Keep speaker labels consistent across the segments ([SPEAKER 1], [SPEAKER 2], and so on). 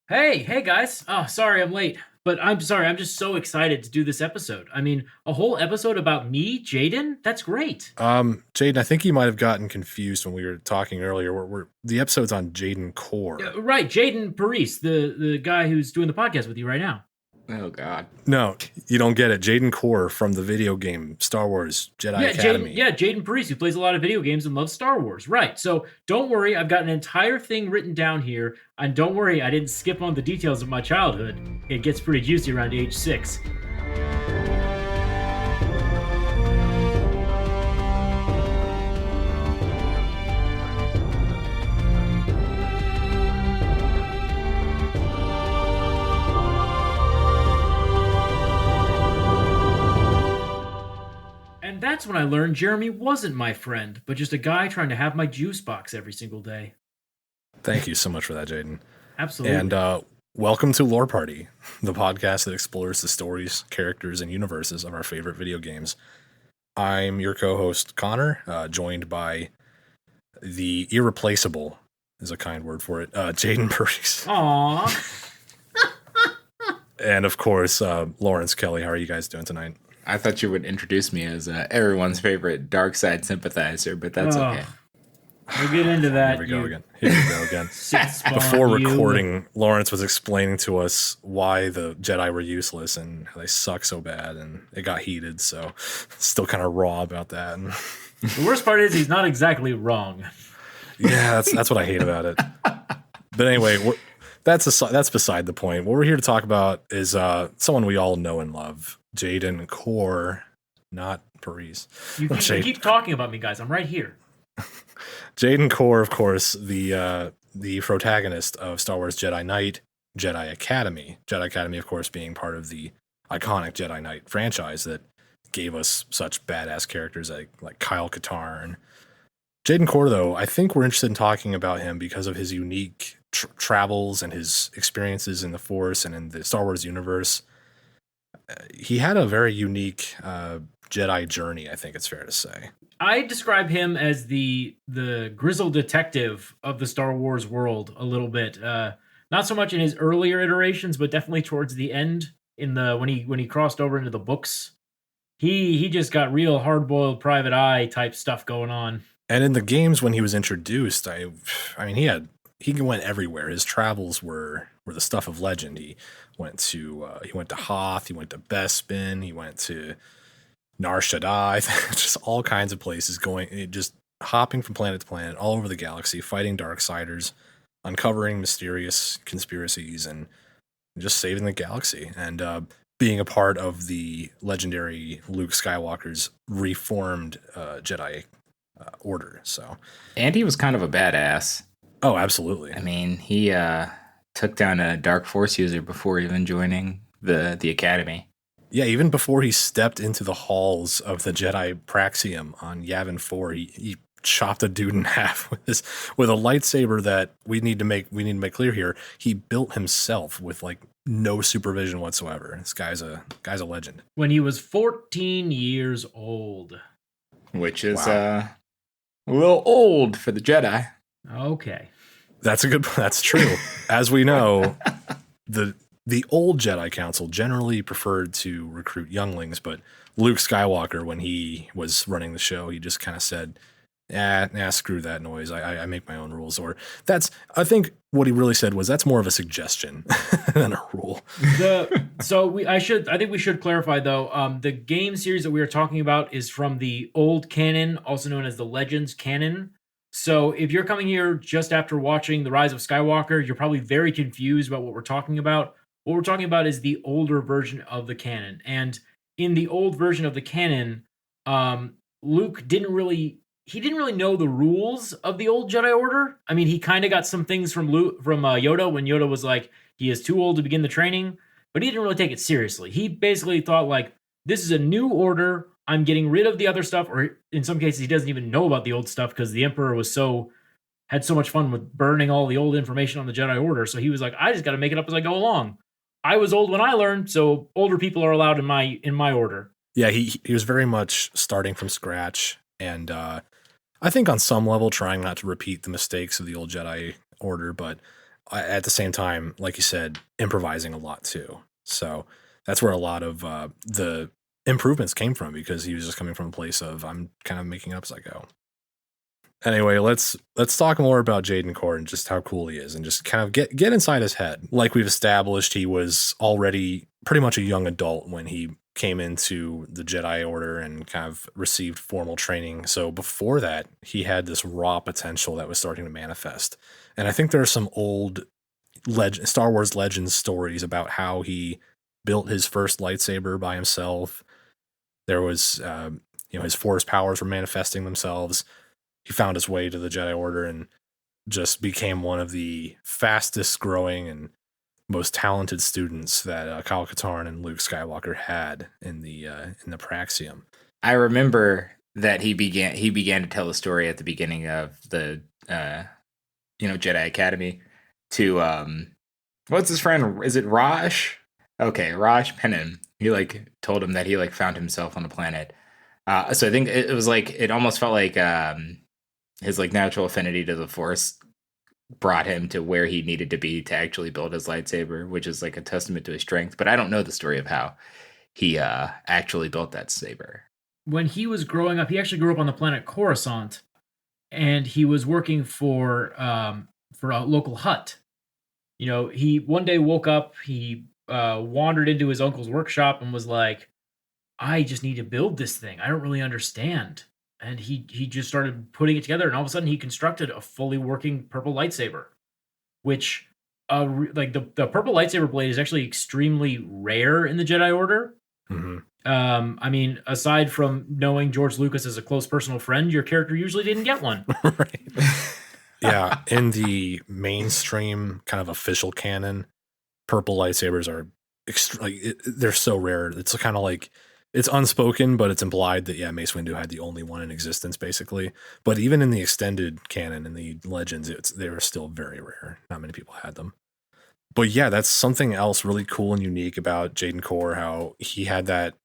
[SPEAKER 1] Hey guys. Oh, sorry I'm late. But I'm sorry, I'm just so excited to do this episode. I mean, a whole episode about me, Jaden? That's great.
[SPEAKER 2] Jaden, I think you might have gotten confused when we were talking earlier. We're the episode's on Jaden Korr.
[SPEAKER 1] Right, Jaden Paris, the guy who's doing the podcast with you right now.
[SPEAKER 3] Oh, God.
[SPEAKER 2] No, you don't get it. Jaden Korr from the video game Star Wars Jedi Academy.
[SPEAKER 1] Jaden Paris, who plays a lot of video games and loves Star Wars. Right. So don't worry, I've got an entire thing written down here. And don't worry, I didn't skip on the details of my childhood. It gets pretty juicy around age 6. And that's when I learned Jeremy wasn't my friend, but just a guy trying to have my juice box every single day.
[SPEAKER 2] Thank you so much for that, Jaden.
[SPEAKER 1] Absolutely.
[SPEAKER 2] And welcome to Lore Party, the podcast that explores the stories, characters, and universes of our favorite video games. I'm your co-host, Connor, joined by the irreplaceable, is a kind word for it, Jaden Paris.
[SPEAKER 1] Aww.
[SPEAKER 2] And of course, Lawerence Kelly. How are you guys doing tonight?
[SPEAKER 3] I thought you would introduce me as everyone's favorite dark side sympathizer, but that's okay.
[SPEAKER 1] We'll get into that.
[SPEAKER 2] Here we go again. Before recording, Lawerence was explaining to us why the Jedi were useless and how they suck so bad, and it got heated, so still kind of raw about that. And
[SPEAKER 1] the worst part is he's not exactly wrong.
[SPEAKER 2] Yeah, that's what I hate about it. But anyway, that's beside the point. What we're here to talk about is someone we all know and love, Jaden Korr, not Paris.
[SPEAKER 1] You keep talking about me, guys. I'm right here.
[SPEAKER 2] Jaden Korr, of course, the protagonist of Star Wars Jedi Knight, Jedi Academy. Jedi Academy, of course, being part of the iconic Jedi Knight franchise that gave us such badass characters like Kyle Katarn. Jaden Korr, though, I think we're interested in talking about him because of his unique travels and his experiences in the Force and in the Star Wars universe. He had a very unique Jedi journey, I think it's fair to say.
[SPEAKER 1] I describe him as the grizzled detective of the Star Wars world a little bit. Not so much in his earlier iterations, but definitely towards the end when he crossed over into the books. He just got real hard-boiled private eye type stuff going on.
[SPEAKER 2] And in the games when he was introduced, I mean he went everywhere. His travels were the stuff of legend. He went to Hoth, he went to Bespin, he went to Nar Shaddaa, just all kinds of places, just hopping from planet to planet, all over the galaxy, fighting Darksiders, uncovering mysterious conspiracies, and just saving the galaxy, and being a part of the legendary Luke Skywalker's reformed Jedi order.
[SPEAKER 3] And he was kind of a badass.
[SPEAKER 2] Oh, absolutely.
[SPEAKER 3] I mean, he took down a Dark Force user before even joining the Academy.
[SPEAKER 2] Yeah, even before he stepped into the halls of the Jedi Praxium on Yavin 4, he chopped a dude in half with a lightsaber that we need to make clear here. He built himself with like no supervision whatsoever. This guy's a legend.
[SPEAKER 1] When he was 14 years old,
[SPEAKER 3] which is a little old for the Jedi.
[SPEAKER 1] Okay,
[SPEAKER 2] that's true. As we know, the old Jedi Council generally preferred to recruit younglings, but Luke Skywalker, when he was running the show, he just kind of said, screw that noise. I make my own rules. Or I think what he really said was that's more of a suggestion than a rule.
[SPEAKER 1] I think we should clarify though, the game series that we are talking about is from the old canon, also known as the Legends canon. So if you're coming here just after watching The Rise of Skywalker, you're probably very confused about what we're talking about. What we're talking about is the older version of the canon. And in the old version of the canon, Luke didn't really know the rules of the old Jedi Order. I mean, he kind of got some things from Yoda when Yoda was like, he is too old to begin the training, but he didn't really take it seriously. He basically thought like, this is a new order. I'm getting rid of the other stuff, or in some cases, he doesn't even know about the old stuff because the Emperor had so much fun with burning all the old information on the Jedi Order. So he was like, I just got to make it up as I go along. I was old when I learned, so older people are allowed in my order.
[SPEAKER 2] Yeah, he was very much starting from scratch, and I think on some level trying not to repeat the mistakes of the old Jedi Order, but at the same time, like you said, improvising a lot too. So that's where a lot of the improvements came from, because he was just coming from a place of, I'm kind of making up as I go. Anyway, let's talk more about Jaden Korr and just how cool he is, and just kind of get inside his head. Like we've established, he was already pretty much a young adult when he came into the Jedi Order and kind of received formal training. So before that, he had this raw potential that was starting to manifest. And I think there are some old Star Wars Legends stories about how he built his first lightsaber by himself. There was, his Force powers were manifesting themselves. He found his way to the Jedi Order and just became one of the fastest growing and most talented students that Kyle Katarn and Luke Skywalker had in the Praxium.
[SPEAKER 3] I remember that he began to tell the story at the beginning of the Jedi Academy to what's his friend? Is it Raj? Okay, Raj Pennon. He told him that he found himself on a planet. So I think it was it almost felt like his natural affinity to the Force brought him to where he needed to be to actually build his lightsaber, which is a testament to his strength. But I don't know the story of how he actually built that saber.
[SPEAKER 1] When he was growing up, he actually grew up on the planet Coruscant, and he was working for a local hut. He one day woke up, he wandered into his uncle's workshop and was like, I just need to build this thing. I don't really understand. And he just started putting it together, and all of a sudden he constructed a fully working purple lightsaber, which the purple lightsaber blade is actually extremely rare in the Jedi Order.
[SPEAKER 2] Mm-hmm.
[SPEAKER 1] I mean, aside from knowing George Lucas as a close personal friend, your character usually didn't get one.
[SPEAKER 2] Right. Yeah, in the mainstream kind of official canon, purple lightsabers are they're so rare. It's kind of it's unspoken, but it's implied that Mace Windu had the only one in existence, basically. But even in the extended canon and the legends, they were still very rare. Not many people had them. But yeah, that's something else really cool and unique about Jaden Korr, how he had that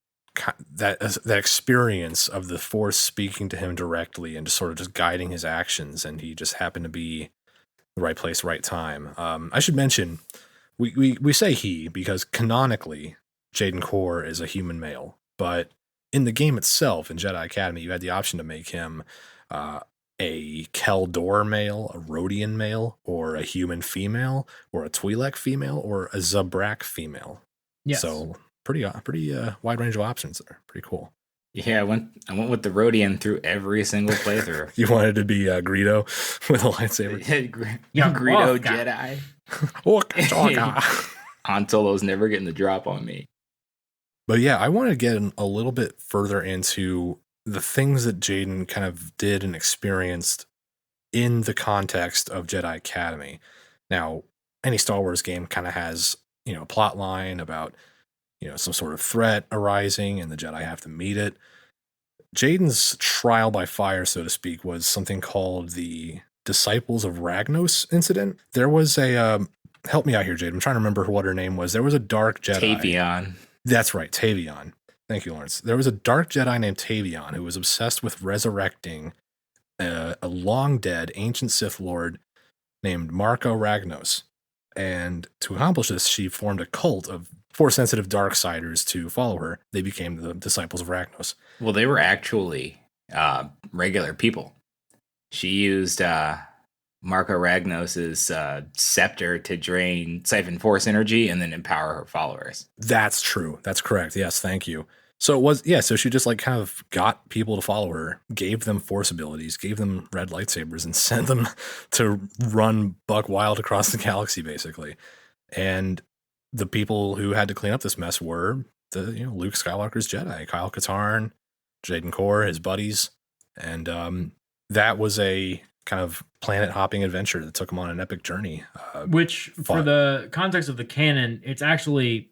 [SPEAKER 2] experience of the Force speaking to him directly and just sort of just guiding his actions, and he just happened to be the right place, right time. I should mention, we say he because canonically Jaden Korr is a human male, but in the game itself, in Jedi Academy, you had the option to make him a Keldor male, a Rodian male, or a human female, or a Twi'lek female, or a Zabrak female.
[SPEAKER 1] Yes.
[SPEAKER 2] So pretty wide range of options there. Pretty cool.
[SPEAKER 3] Yeah, I went with the Rodian through every single playthrough.
[SPEAKER 2] You wanted to be Greedo with a lightsaber?
[SPEAKER 3] Greedo Jedi. Han Solo's never getting the drop on me.
[SPEAKER 2] But yeah, I want to get a little bit further into the things that Jaden kind of did and experienced in the context of Jedi Academy. Now, any Star Wars game kind of has, a plot line about, some sort of threat arising and the Jedi have to meet it. Jaden's trial by fire, so to speak, was something called the Disciples of Ragnos incident. There was a, help me out here, Jaden. I'm trying to remember what her name was. There was a dark Jedi.
[SPEAKER 3] Tavion.
[SPEAKER 2] That's right, Tavion. Thank you, Lawerence. There was a dark Jedi named Tavion who was obsessed with resurrecting a long-dead ancient Sith Lord named Marco Ragnos. And to accomplish this, she formed a cult of Force-sensitive Darksiders to follow her. They became the Disciples of Ragnos.
[SPEAKER 3] Well, they were actually regular people. She used Marco Ragnos's scepter to siphon Force energy and then empower her followers.
[SPEAKER 2] That's true. That's correct. Yes, thank you. So it was, so she just kind of got people to follow her, gave them Force abilities, gave them red lightsabers, and sent them to run buck wild across the galaxy, basically. And the people who had to clean up this mess were Luke Skywalker's Jedi, Kyle Katarn, Jaden Korr, his buddies. And that was a kind of planet hopping adventure that took him on an epic journey.
[SPEAKER 1] Which, for the context of the canon, it's actually,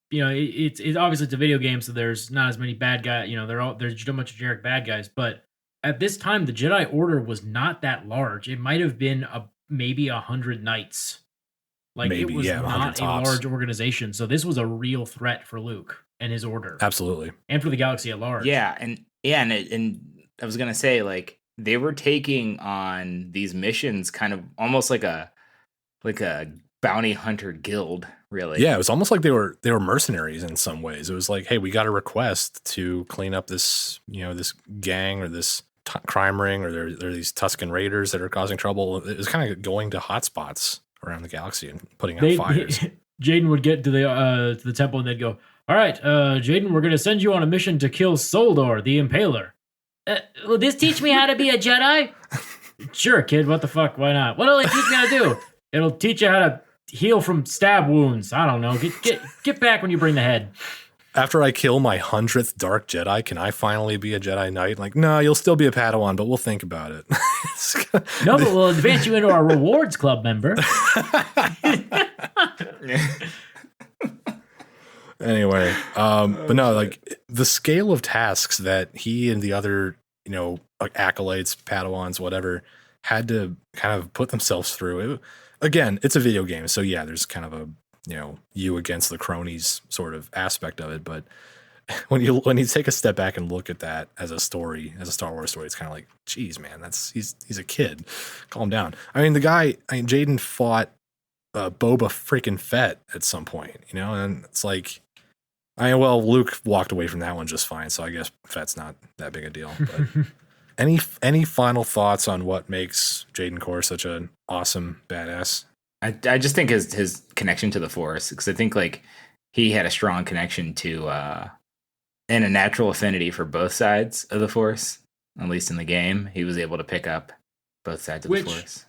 [SPEAKER 1] it's obviously it's a video game, so there's not as many bad guys. There's a bunch of generic bad guys, but at this time, the Jedi Order was not that large. It might have been maybe 100 knights. It was not a large organization, so this was a real threat for Luke and his order.
[SPEAKER 2] Absolutely,
[SPEAKER 1] and for the galaxy at large.
[SPEAKER 3] Yeah, and I was gonna say they were taking on these missions kind of almost like a like a bounty hunter guild, really.
[SPEAKER 2] Yeah, it was almost like they were mercenaries in some ways. It was like, hey, we got a request to clean up this, this gang or this crime ring, or there are these Tusken Raiders that are causing trouble. It was kind of going to hotspots around the galaxy and putting out fires.
[SPEAKER 1] Jaden would get to the temple and they'd go, all right, Jaden, we're going to send you on a mission to kill Soldor, the Impaler. Will this teach me how to be a Jedi? Sure, kid. What the fuck? Why not? What'll it teach me how to do? It'll teach you how to heal from stab wounds. I don't know. Get back when you bring the head.
[SPEAKER 2] After I kill my 100th Dark Jedi, can I finally be a Jedi Knight? Like, no, you'll still be a Padawan, but we'll think about it.
[SPEAKER 1] No, but we'll advance you into our rewards club member.
[SPEAKER 2] Anyway, but no, like the scale of tasks that he and the other, like acolytes, Padawans, whatever, had to kind of put themselves through. Again, it's a video game, so yeah, there's kind of a you against the cronies sort of aspect of it. But when you take a step back and look at that as a story, as a Star Wars story, it's kind of like, geez, man, he's a kid. Calm down. I mean, Jaden fought Boba freaking Fett at some point, and it's like, Luke walked away from that one just fine, so I guess Fett's not that big a deal. But any final thoughts on what makes Jaden Korr such an awesome badass?
[SPEAKER 3] I just think his connection to the Force, because I think like he had a strong connection to and a natural affinity for both sides of the Force. At least in the game, he was able to pick up both sides of the Force.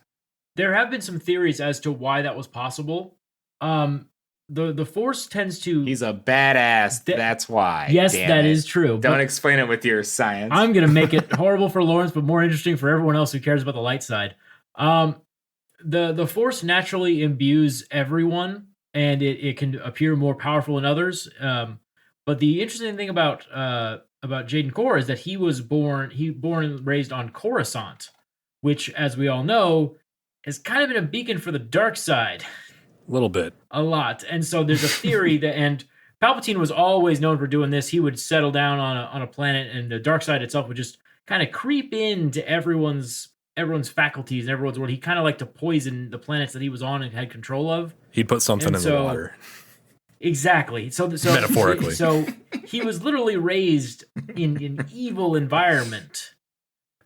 [SPEAKER 1] There have been some theories as to why that was possible. The Force tends to...
[SPEAKER 3] He's a badass. That's why.
[SPEAKER 1] Yes, that is true.
[SPEAKER 3] Don't explain it with your science.
[SPEAKER 1] I'm going to make it horrible for Lawerence, but more interesting for everyone else who cares about the light side. The Force naturally imbues everyone, and it can appear more powerful in others. But the interesting thing about Jaden Korr is that he was born and raised on Coruscant, which, as we all know, has kind of been a beacon for the dark side.
[SPEAKER 2] A little bit.
[SPEAKER 1] A lot. And so there's a theory that, and Palpatine was always known for doing this. He would settle down on a planet, and the dark side itself would just kind of creep into everyone's faculties and everyone's world. He kind of liked to poison the planets that he was on and had control of.
[SPEAKER 2] He'd put something in the water.
[SPEAKER 1] Exactly. So
[SPEAKER 2] metaphorically.
[SPEAKER 1] So he was literally raised in an evil environment.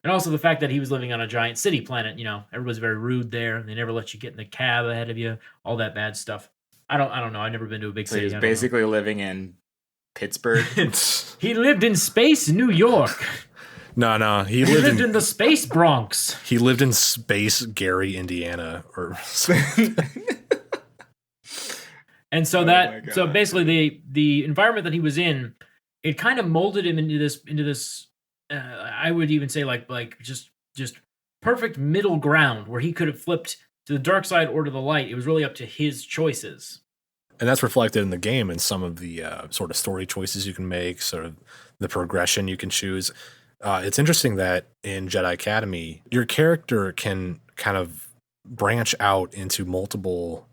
[SPEAKER 1] And also the fact that he was living on a giant city planet, everybody's very rude there. They never let you get in the cab ahead of you, all that bad stuff. I don't know. I've never been to a big city.
[SPEAKER 3] He's basically living in Pittsburgh.
[SPEAKER 1] He lived in space New York.
[SPEAKER 2] No. He
[SPEAKER 1] lived in the space Bronx.
[SPEAKER 2] He lived in space Gary, Indiana, or
[SPEAKER 1] and so so basically the environment that he was in, it kind of molded him into this. I would even say like just perfect middle ground where he could have flipped to the dark side or to the light. It was really up to his choices.
[SPEAKER 2] And that's reflected in the game and some of the sort of story choices you can make, sort of the progression you can choose. It's interesting that in Jedi Academy, your character can kind of branch out into multiple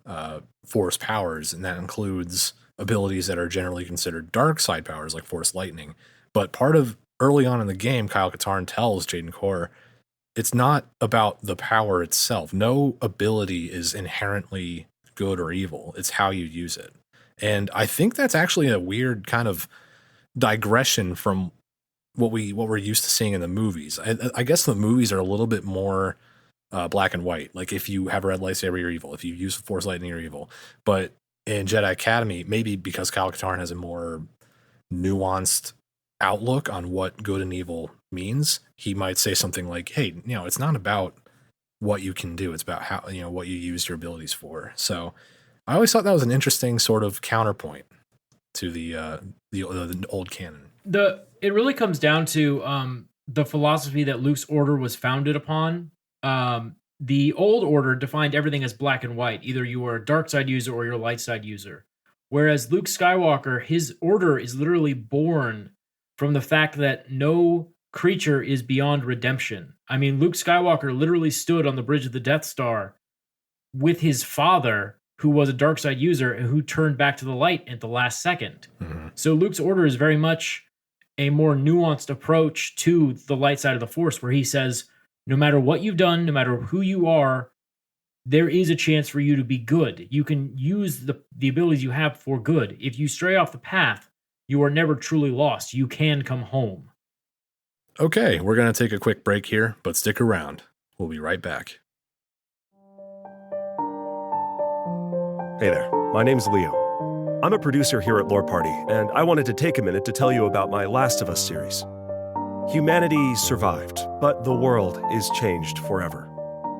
[SPEAKER 2] Force powers, and that includes abilities that are generally considered dark side powers like Force Lightning. But early on in the game, Kyle Katarn tells Jaden Korr, it's not about the power itself. No ability is inherently good or evil. It's how you use it. And I think that's actually a weird kind of digression from what we're used to seeing in the movies. I guess the movies are a little bit more black and white. Like if you have a red lightsaber, you're evil. If you use Force Lightning, you're evil. But in Jedi Academy, maybe because Kyle Katarn has a more nuanced outlook on what good and evil means, he might say something like, hey, it's not about what you can do. It's about how, what you use your abilities for. So I always thought that was an interesting sort of counterpoint to the old canon.
[SPEAKER 1] It really comes down to the philosophy that Luke's order was founded upon. The old order defined everything as black and white. Either you were a dark side user or you're a light side user. Whereas Luke Skywalker, his order is literally born from the fact that no creature is beyond redemption. I mean, Luke Skywalker literally stood on the bridge of the Death Star with his father, who was a dark side user and who turned back to the light at the last second. Mm-hmm. So Luke's order is very much a more nuanced approach to the light side of the Force, where he says, no matter what you've done, no matter who you are, there is a chance for you to be good. You can use the abilities you have for good. If you stray off the path, you are never truly lost. You can come home.
[SPEAKER 2] Okay, we're going to take a quick break here, but stick around. We'll be right back.
[SPEAKER 4] Hey there, my name's Leo. I'm a producer here at Lore Party, and I wanted to take a minute to tell you about my Last of Us series. Humanity survived, but the world is changed forever.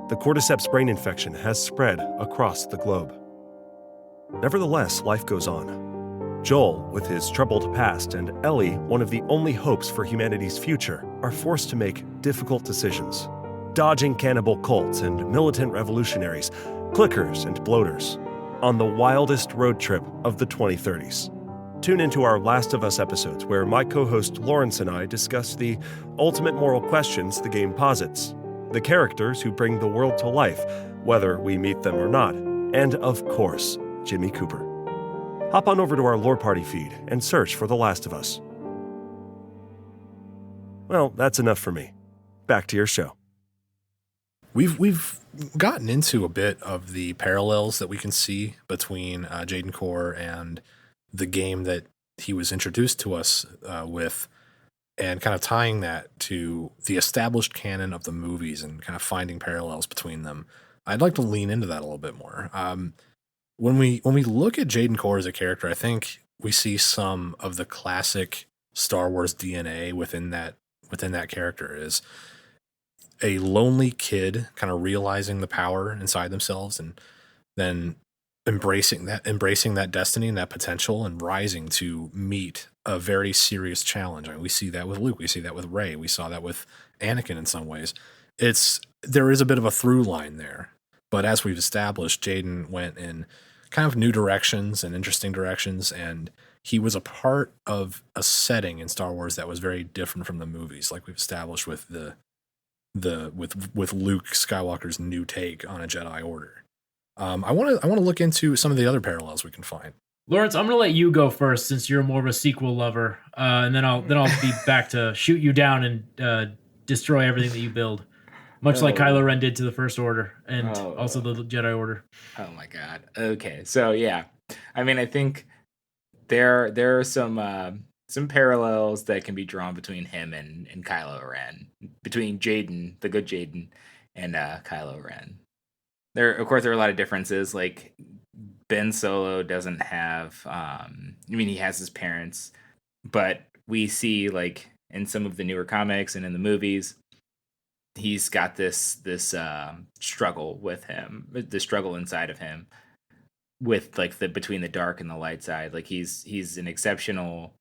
[SPEAKER 4] The cordyceps brain infection has spread across the globe. Nevertheless, life goes on. Joel, with his troubled past, and Ellie, one of the only hopes for humanity's future, are forced to make difficult decisions, dodging cannibal cults and militant revolutionaries, clickers and bloaters, on the wildest road trip of the 2030s. Tune into our Last of Us episodes, where my co-host Lawerence and I discuss the ultimate moral questions the game posits, the characters who bring the world to life, whether we meet them or not, and of course, Jimmy Cooper. Hop on over to our Lore Party feed and search for The Last of Us. Well, that's enough for me. Back to your show.
[SPEAKER 2] We've gotten into a bit of the parallels that we can see between Jaden Korr and the game that he was introduced to us with, and kind of tying that to the established canon of the movies and kind of finding parallels between them. I'd like to lean into that a little bit more. When we look at Jaden Korr as a character, I think we see some of the classic Star Wars DNA within that character. Is a lonely kid kind of realizing the power inside themselves and then embracing that destiny and that potential and rising to meet a very serious challenge. I mean, we see that with Luke. We see that with Rey. We saw that with Anakin in some ways. There is a bit of a through line there. But as we've established, Jaden went in kind of new directions and interesting directions, and he was a part of a setting in Star Wars that was very different from the movies, like we've established with with Luke Skywalker's new take on a Jedi Order. I want to look into some of the other parallels we can find.
[SPEAKER 1] Lawerence, I'm gonna let you go first since you're more of a sequel lover, and then I'll be back to shoot you down and destroy everything that you build, much like Kylo Ren did to the First Order and also the Jedi Order.
[SPEAKER 3] Oh my God. Okay, so yeah, I mean, I think there are some parallels that can be drawn between him and Kylo Ren, between Jaden, the good Jaden, and Kylo Ren. Of course, there are a lot of differences. Like Ben Solo doesn't have, he has his parents, but we see like in some of the newer comics and in the movies, he's got this struggle with him, the struggle inside of him, with like between the dark and the light side. Like he's an exceptional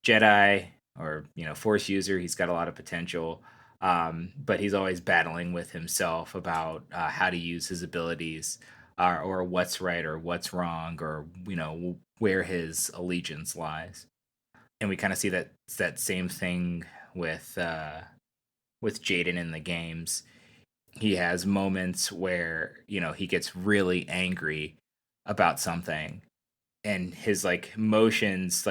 [SPEAKER 3] Jedi or Force user. He's got a lot of potential, but he's always battling with himself about how to use his abilities, or what's right or what's wrong, or where his allegiance lies. And we kind of see that same thing with Jaden in the games. He has moments where he gets really angry about something, and his like emotions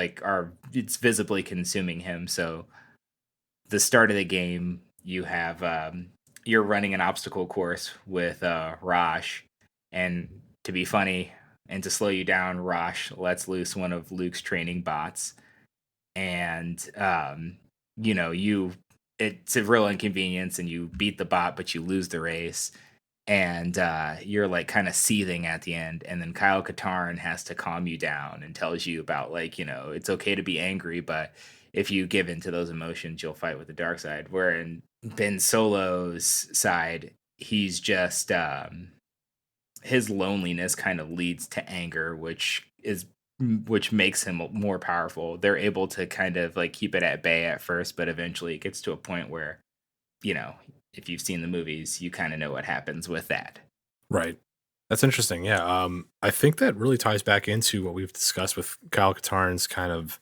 [SPEAKER 3] it's visibly consuming him. So the start of the game, you have you're running an obstacle course with Rosh, and to be funny and to slow you down, Rosh lets loose one of Luke's training bots, and it's a real inconvenience, and you beat the bot, but you lose the race. And you're like kind of seething at the end, and then Kyle Katarn has to calm you down and tells you about it's okay to be angry, but if you give in to those emotions, you'll fight with the dark side. Where in Ben Solo's side, he's just his loneliness kind of leads to anger, which makes him more powerful. They're able to kind of like keep it at bay at first, but eventually it gets to a point where if you've seen the movies, you kind of know what happens with that.
[SPEAKER 2] Right. That's interesting. Yeah. I think that really ties back into what we've discussed with Kyle Katarn's kind of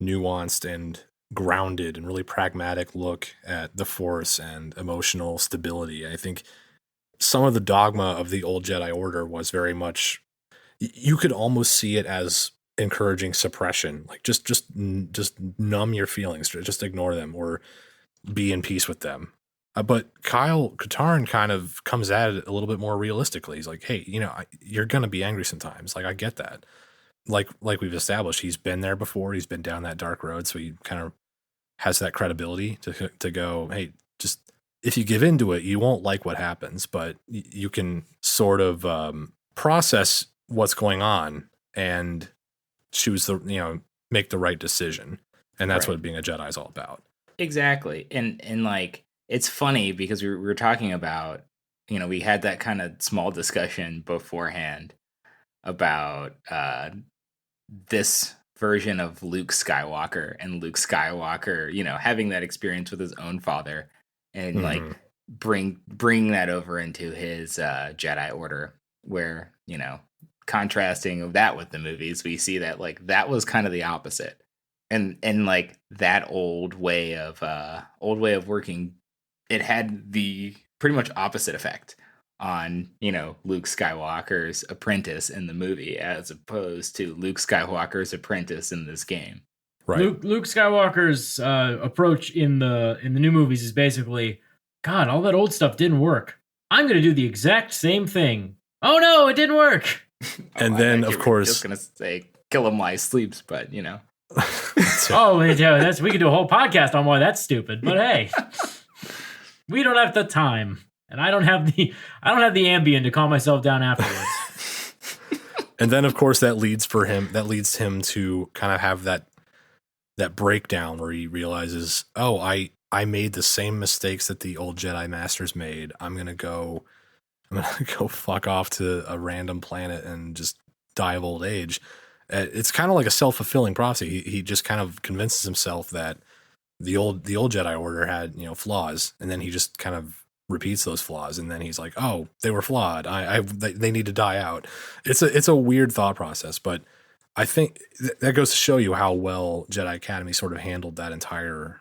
[SPEAKER 2] nuanced and grounded and really pragmatic look at the Force and emotional stability. I think some of the dogma of the old Jedi Order was very much, you could almost see it as encouraging suppression, like just numb your feelings, just ignore them or be in peace with them. But Katarn kind of comes at it a little bit more realistically. He's like, hey, you're going to be angry sometimes. Like, I get that. Like we've established, he's been there before. He's been down that dark road. So he kind of has that credibility to go, hey, just if you give into it, you won't like what happens, but you can sort of process what's going on and choose make the right decision. And that's what being a Jedi is all about.
[SPEAKER 3] Exactly. And like, it's funny because we were talking about, we had that kind of small discussion beforehand about this version of Luke Skywalker and Luke Skywalker, having that experience with his own father and like bring that over into his Jedi Order, where, contrasting that with the movies, we see that like that was kind of the opposite. And like that old way of working, it had the pretty much opposite effect on, Luke Skywalker's apprentice in the movie, as opposed to Luke Skywalker's apprentice in this game.
[SPEAKER 1] Right. Luke Skywalker's approach in the new movies is basically, God, all that old stuff didn't work. I'm going to do the exact same thing. Oh no, it didn't work.
[SPEAKER 2] And then, of course,
[SPEAKER 3] just going to say, kill him while he sleeps, but
[SPEAKER 1] Oh, yeah, we could do a whole podcast on why that's stupid. But hey, we don't have the time, and I don't have the Ambien to calm myself down afterwards.
[SPEAKER 2] And then, of course, that leads him to kind of have that breakdown where he realizes, oh, I made the same mistakes that the old Jedi Masters made. I'm gonna go fuck off to a random planet and just die of old age. It's kind of like a self-fulfilling prophecy. He just kind of convinces himself that the old Jedi Order had, flaws, and then he just kind of repeats those flaws, and then he's like, oh, they were flawed. They need to die out. It's a weird thought process, but I think that goes to show you how well Jedi Academy sort of handled that entire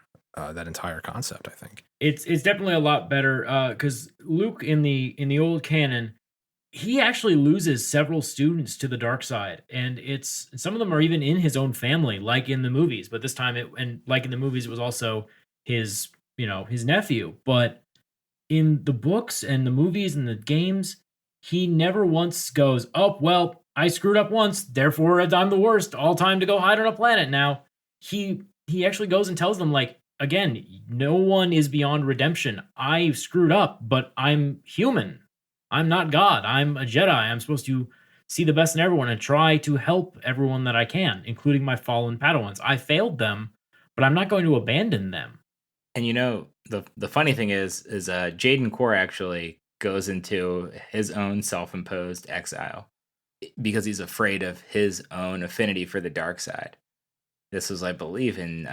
[SPEAKER 2] concept. I think
[SPEAKER 1] it's definitely a lot better because Luke in the old canon, he actually loses several students to the dark side, and some of them are even in his own family, like in the movies. But this time, like in the movies, it was also his nephew. But in the books and the movies and the games, he never once goes, "Oh well, I screwed up once, therefore I'm the worst. All time to go hide on a planet now." He actually goes and tells them, like, again, no one is beyond redemption. I screwed up, but I'm human. I'm not God. I'm a Jedi. I'm supposed to see the best in everyone and try to help everyone that I can, including my fallen Padawans. I failed them, but I'm not going to abandon them.
[SPEAKER 3] And the funny thing is Jaden Korr actually goes into his own self-imposed exile because he's afraid of his own affinity for the dark side. This was, I believe, in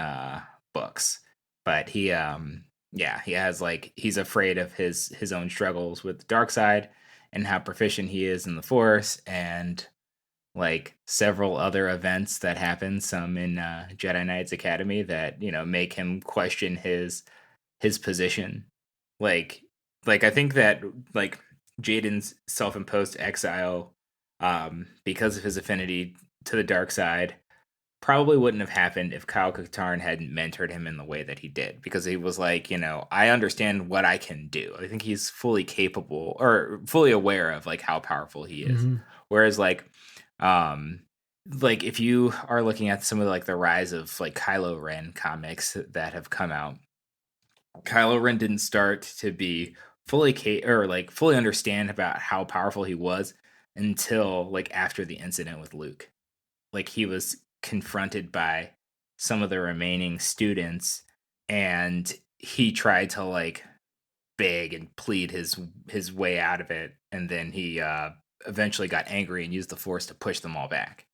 [SPEAKER 3] books, but he has he's afraid of his own struggles with the dark side and how proficient he is in the Force, and like several other events that happen, some in Jedi Knights Academy, that make him question his position. Like I think that like Jaden's self-imposed exile, because of his affinity to the dark side, probably wouldn't have happened if Kyle Katarn hadn't mentored him in the way that he did, because he was like, I understand what I can do. I think he's fully capable or fully aware of like how powerful he is. Mm-hmm. Whereas like if you are looking at some of like the rise of like Kylo Ren comics that have come out, Kylo Ren didn't start to be fully understand about how powerful he was until like after the incident with Luke. Like he was confronted by some of the remaining students, and he tried to like beg and plead his way out of it, and then he eventually got angry and used the Force to push them all back.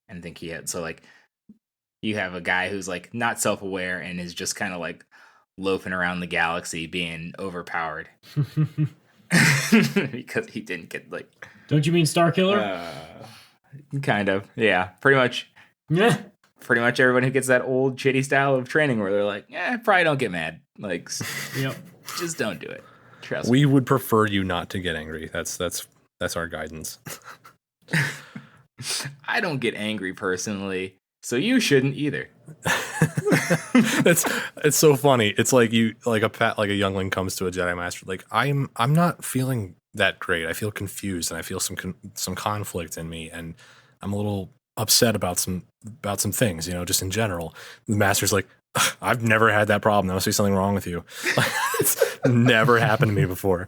[SPEAKER 3] And I think you have a guy who's like not self-aware and is just kind of like loafing around the galaxy being overpowered because he didn't get like.
[SPEAKER 1] Don't you mean Starkiller?
[SPEAKER 3] Kind of, yeah, pretty much.
[SPEAKER 1] Yeah,
[SPEAKER 3] pretty much everyone who gets that old shitty style of training where they're like, probably don't get mad. Like,
[SPEAKER 1] yep.
[SPEAKER 3] Just don't do it. Trust
[SPEAKER 2] me.
[SPEAKER 3] We
[SPEAKER 2] would prefer you not to get angry. That's our guidance.
[SPEAKER 3] I don't get angry personally, so you shouldn't either.
[SPEAKER 2] It's so funny. It's like a youngling comes to a Jedi Master. Like I'm not feeling that great. I feel confused and I feel some conflict in me, and I'm a little upset about some things, just in general. The Master's like, I've never had that problem. There must be something wrong with you. It's never happened to me before.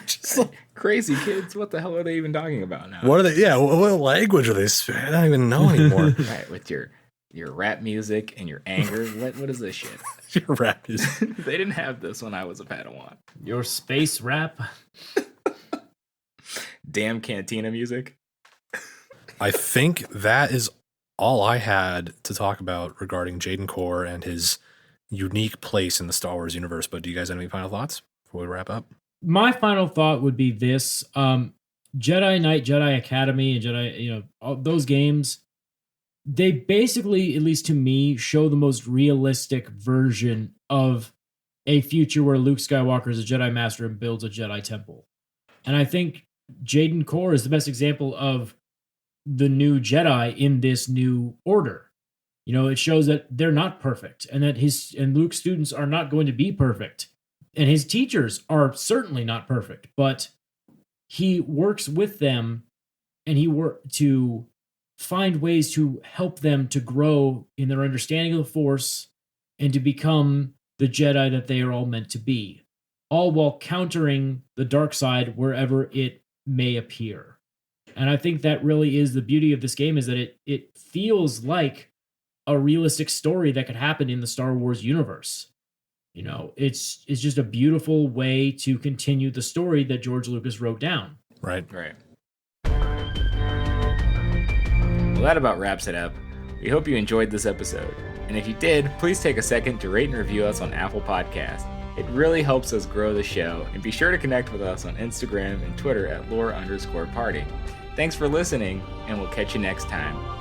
[SPEAKER 3] Just like, crazy kids. What the hell are they even talking about now?
[SPEAKER 2] What are they? Yeah, what language are they? I don't even know anymore.
[SPEAKER 3] Right, with your rap music and your anger. What is this shit?
[SPEAKER 2] Your rap music.
[SPEAKER 3] They didn't have this when I was a Padawan.
[SPEAKER 1] Your space rap.
[SPEAKER 3] Damn cantina music.
[SPEAKER 2] I think that is all I had to talk about regarding Jaden Korr and his unique place in the Star Wars universe. But do you guys have any final thoughts before we wrap up?
[SPEAKER 1] My final thought would be this: Jedi Knight, Jedi Academy, and Jedi, all those games, they basically, at least to me, show the most realistic version of a future where Luke Skywalker is a Jedi Master and builds a Jedi temple. And I think Jaden Korr is the best example of the new Jedi in this new order. It shows that they're not perfect, and that Luke's students are not going to be perfect, and his teachers are certainly not perfect, but he works with them, and he works to find ways to help them to grow in their understanding of the Force and to become the Jedi that they are all meant to be, all while countering the dark side wherever it may appear. And I think that really is the beauty of this game, is that it feels like a realistic story that could happen in the Star Wars universe. It's just a beautiful way to continue the story that George Lucas wrote down.
[SPEAKER 2] Right.
[SPEAKER 3] Well, that about wraps it up. We hope you enjoyed this episode. And if you did, please take a second to rate and review us on Apple Podcasts. It really helps us grow the show, and be sure to connect with us on Instagram and Twitter at lore_party. Thanks for listening, and we'll catch you next time.